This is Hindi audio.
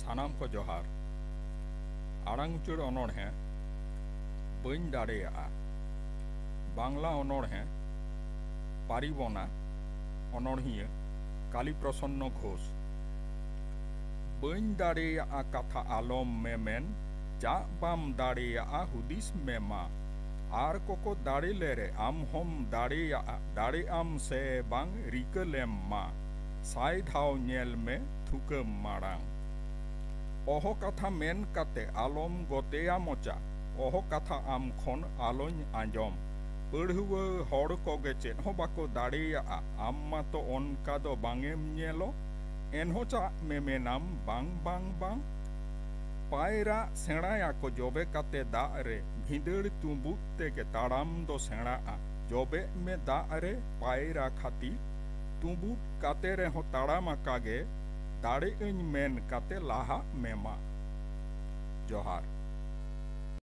सानाम को जोहार आड़ांग उचुर अनोढ़े बइन दाड़ेयागा बांग्ला अनोढ़े पारिबना अनोढ़िया काली प्रसन्न घोष बइन दाड़ेयागा कथा आलम मेमेन जा बाम दाड़ेयागा हुदिस में मा आर कोको दाड़े लेरे आम हम दाड़ेयागा दाड़े आम से बांग रिकलेम मा साई धाव नेल में थुके माड़ांग ओहो कथा मेन काते आलम गतेया मोचा ओहो कथा आम खन आलोन आंजम पढ़ुआ हड़ कोगे चेद हो बाको दाड़ेयागा आम मा तो ओनका दो बांगेम नेलो एनहो चा मेमेनाम बांग बांग बांग पायरा सेणाया को जोबे काते दा रे भिंदड़ तुंबुत तेगे ताड़ाम दो सेणाआ जोबे में दा रे पायरा खाती तुंबुत काते रे हो ताड़ामा कागे दाड़े इन मेन काते लाहा मेमा जोहार।